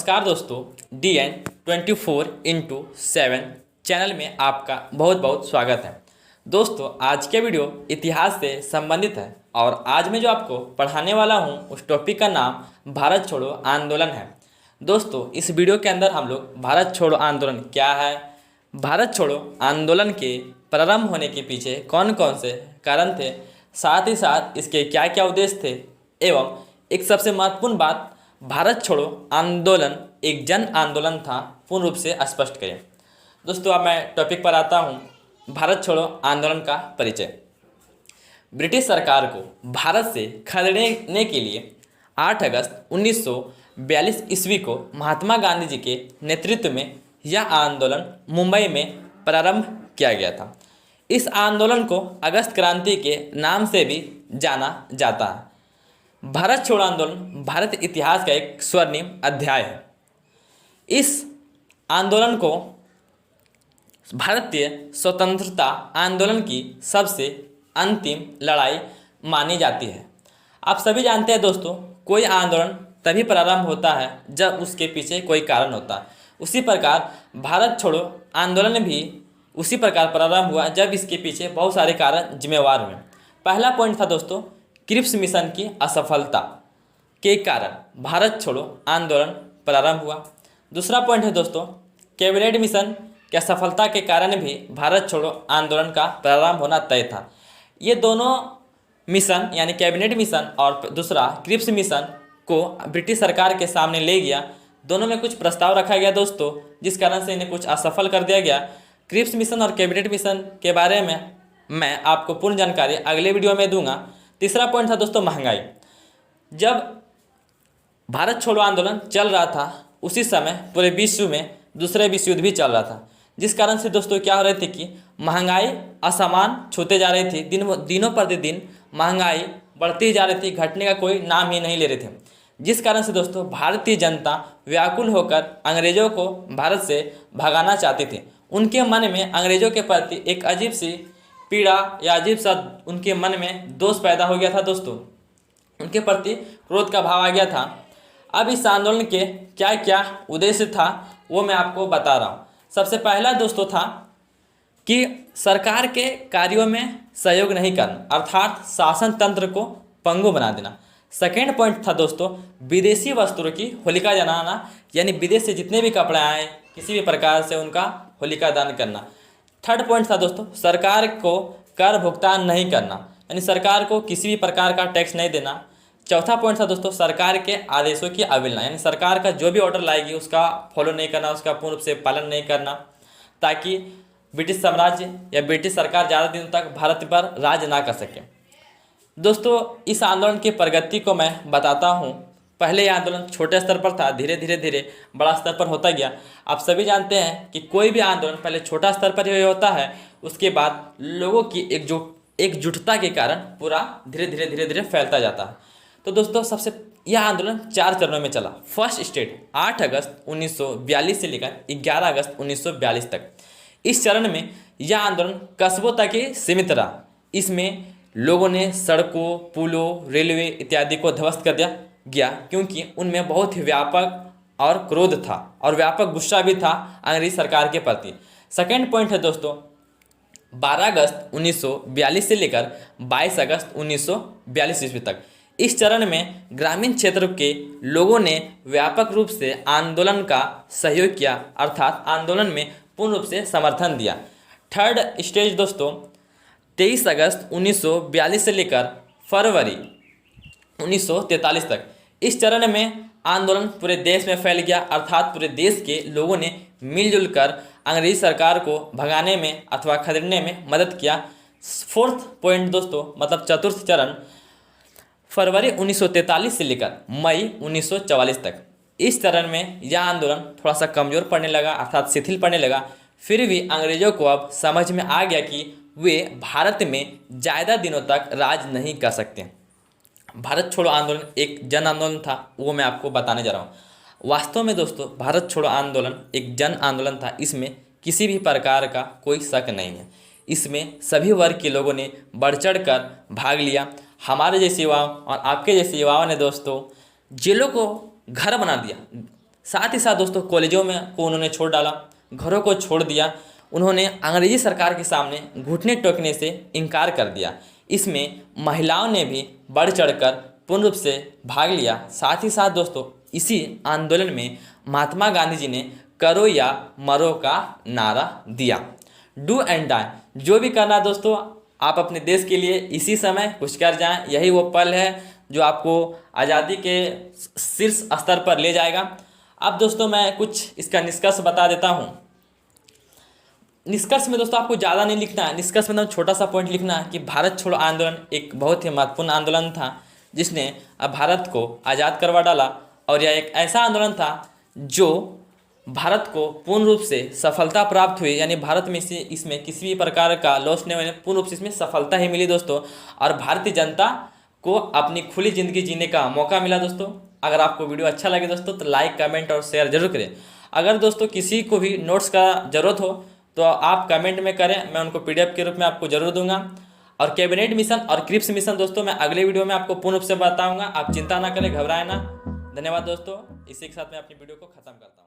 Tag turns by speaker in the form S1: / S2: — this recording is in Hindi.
S1: नमस्कार दोस्तों, DN24x7 चैनल में आपका बहुत बहुत स्वागत है। दोस्तों, आज के वीडियो इतिहास से संबंधित है और आज मैं जो आपको पढ़ाने वाला हूं उस टॉपिक का नाम भारत छोड़ो आंदोलन है। दोस्तों, इस वीडियो के अंदर हम लोग भारत छोड़ो आंदोलन क्या है, भारत छोड़ो आंदोलन के प्रारंभ होने के पीछे कौन कौन से कारण थे, साथ ही साथ इसके क्या क्या उद्देश्य थे एवं एक सबसे महत्वपूर्ण बात, भारत छोड़ो आंदोलन एक जन आंदोलन था, पूर्ण रूप से स्पष्ट करें। दोस्तों, अब मैं टॉपिक पर आता हूं। भारत छोड़ो आंदोलन का परिचय। ब्रिटिश सरकार को भारत से खदेड़ने के लिए 8 अगस्त 1942 ईस्वी को महात्मा गांधी जी के नेतृत्व में यह आंदोलन मुंबई में प्रारंभ किया गया था। इस आंदोलन को अगस्त क्रांति के नाम से भी जाना जाता है। भारत छोड़ो आंदोलन भारत इतिहास का एक स्वर्णिम अध्याय है। इस आंदोलन को भारतीय स्वतंत्रता आंदोलन की सबसे अंतिम लड़ाई मानी जाती है। आप सभी जानते हैं दोस्तों, कोई आंदोलन तभी प्रारंभ होता है जब उसके पीछे कोई कारण होता है। उसी प्रकार भारत छोड़ो आंदोलन भी उसी प्रकार प्रारंभ हुआ जब इसके पीछे बहुत सारे कारण जिम्मेवार हुए। पहला पॉइंट था दोस्तों, क्रिप्स मिशन की असफलता के कारण भारत छोड़ो आंदोलन प्रारंभ हुआ। दूसरा पॉइंट है दोस्तों, कैबिनेट मिशन की असफलता के कारण भी भारत छोड़ो आंदोलन का प्रारंभ होना तय था। ये दोनों मिशन यानी कैबिनेट मिशन और दूसरा क्रिप्स मिशन को ब्रिटिश सरकार के सामने ले गया। दोनों में कुछ प्रस्ताव रखा गया दोस्तों, जिस कारण से इन्हें कुछ असफल कर दिया गया। क्रिप्स मिशन और कैबिनेट मिशन के बारे में मैं आपको पूर्ण जानकारी अगले वीडियो में दूंगा। तीसरा पॉइंट था दोस्तों, महंगाई। जब भारत छोड़ो आंदोलन चल रहा था उसी समय पूरे विश्व में दूसरे विश्व युद्ध भी चल रहा था, जिस कारण से दोस्तों क्या हो रही थी कि महंगाई असमान छूते जा रही थी। दिनों प्रतिदिन महंगाई बढ़ती जा रही थी, घटने का कोई नाम ही नहीं ले रहे थे। जिस कारण से दोस्तों भारतीय जनता व्याकुल होकर अंग्रेजों को भारत से भगाना चाहती थी। उनके मन में अंग्रेजों के प्रति एक अजीब सी पीड़ा या अजीब सा उनके मन में दोष पैदा हो गया था दोस्तों, उनके प्रति क्रोध का भाव आ गया था। अब इस आंदोलन के क्या क्या उद्देश्य था वो मैं आपको बता रहा हूँ। सबसे पहला दोस्तों था कि सरकार के कार्यों में सहयोग नहीं करना, अर्थात शासन तंत्र को पंगु बना देना। सेकेंड पॉइंट था दोस्तों, विदेशी वस्त्रों की होलिका जलाना, यानी विदेश से जितने भी कपड़े आए किसी भी प्रकार से उनका होलिका दान करना। थर्ड पॉइंट था दोस्तों, सरकार को कर भुगतान नहीं करना, यानी सरकार को किसी भी प्रकार का टैक्स नहीं देना। चौथा पॉइंट था दोस्तों, सरकार के आदेशों की अवहेलना, यानी सरकार का जो भी ऑर्डर लाएगी उसका फॉलो नहीं करना, उसका पूर्ण रूप से पालन नहीं करना, ताकि ब्रिटिश साम्राज्य या ब्रिटिश सरकार ज़्यादा दिनों तक भारत पर राज ना कर सके। दोस्तों, इस आंदोलन की प्रगति को मैं बताता हूँ। पहले यह आंदोलन छोटे स्तर पर था, धीरे धीरे बड़ा स्तर पर होता गया। आप सभी जानते हैं कि कोई भी आंदोलन पहले छोटा स्तर पर ही होता है, उसके बाद लोगों की एकजुटता के कारण पूरा धीरे धीरे फैलता जाता है। तो दोस्तों, सबसे यह आंदोलन 4 चरणों में चला। फर्स्ट स्टेज 8 अगस्त 1942 से लेकर 11 अगस्त 1942 तक। इस चरण में यह आंदोलन कस्बों तक ही सीमित रहा। इसमें लोगों ने सड़कों, पुलों, रेलवे इत्यादि को ध्वस्त कर दिया गया, क्योंकि उनमें बहुत ही व्यापक और क्रोध था और व्यापक गुस्सा भी था अंग्रेजी सरकार के प्रति। सेकेंड पॉइंट है दोस्तों, 12 अगस्त 1942 से लेकर 22 अगस्त 1942 ईस्वी तक। इस चरण में ग्रामीण क्षेत्र के लोगों ने व्यापक रूप से आंदोलन का सहयोग किया, अर्थात आंदोलन में पूर्ण रूप से समर्थन दिया। थर्ड स्टेज दोस्तों 23 अगस्त 1942 से लेकर फरवरी 1943 तक। इस चरण में आंदोलन पूरे देश में फैल गया, अर्थात पूरे देश के लोगों ने मिलजुल कर अंग्रेजी सरकार को भगाने में अथवा खदेड़ने में मदद किया। फोर्थ पॉइंट दोस्तों, मतलब चतुर्थ चरण फरवरी 1943 से लेकर मई 1944 तक। इस चरण में यह आंदोलन थोड़ा सा कमज़ोर पड़ने लगा, अर्थात शिथिल पड़ने लगा। फिर भी अंग्रेजों को अब समझ में आ गया कि वे भारत में ज़्यादा दिनों तक राज नहीं कर सकते। भारत छोड़ो आंदोलन एक जन आंदोलन था, वो मैं आपको बताने जा रहा हूँ। वास्तव में दोस्तों भारत छोड़ो आंदोलन एक जन आंदोलन था, इसमें किसी भी प्रकार का कोई शक नहीं है। इसमें सभी वर्ग के लोगों ने बढ़ चढ़ कर भाग लिया। हमारे जैसे युवाओं और आपके जैसे युवाओं ने दोस्तों जेलों को घर बना दिया, साथ ही साथ दोस्तों कॉलेजों में को उन्होंने छोड़ डाला, घरों को छोड़ दिया। उन्होंने अंग्रेजी सरकार के सामने घुटने टेकने से इनकार कर दिया। इसमें महिलाओं ने भी बढ़ चढ़कर पूर्ण रूप से भाग लिया। साथ ही साथ दोस्तों इसी आंदोलन में महात्मा गांधी जी ने करो या मरो का नारा दिया। डू एंड डाई, जो भी करना दोस्तों आप अपने देश के लिए इसी समय कुछ कर जाएं। यही वो पल है जो आपको आज़ादी के शीर्ष स्तर पर ले जाएगा। अब दोस्तों मैं कुछ इसका निष्कर्ष बता देता हूँ। निष्कर्ष में दोस्तों आपको ज़्यादा नहीं लिखना है, निष्कर्ष में तो छोटा सा पॉइंट लिखना है कि भारत छोड़ो आंदोलन एक बहुत ही महत्वपूर्ण आंदोलन था जिसने अब भारत को आज़ाद करवा डाला। और यह एक ऐसा आंदोलन था जो भारत को पूर्ण रूप से सफलता प्राप्त हुई, यानी भारत में इसमें किसी भी प्रकार का लॉस नहीं होने, पूर्ण रूप से इसमें सफलता ही मिली दोस्तों। और भारतीय जनता को अपनी खुली ज़िंदगी जीने का मौका मिला दोस्तों। अगर आपको वीडियो अच्छा लगे दोस्तों तो लाइक कमेंट और शेयर जरूर करें। अगर दोस्तों किसी को भी नोट्स का ज़रूरत हो तो आप कमेंट में करें, मैं उनको PDF के रूप में आपको जरूर दूंगा। और कैबिनेट मिशन और क्रिप्स मिशन दोस्तों मैं अगले वीडियो में आपको पूर्ण रूप से बताऊंगा। आप चिंता ना करें, घबराएं ना। धन्यवाद दोस्तों, इसी के साथ मैं अपनी वीडियो को खत्म करता हूँ।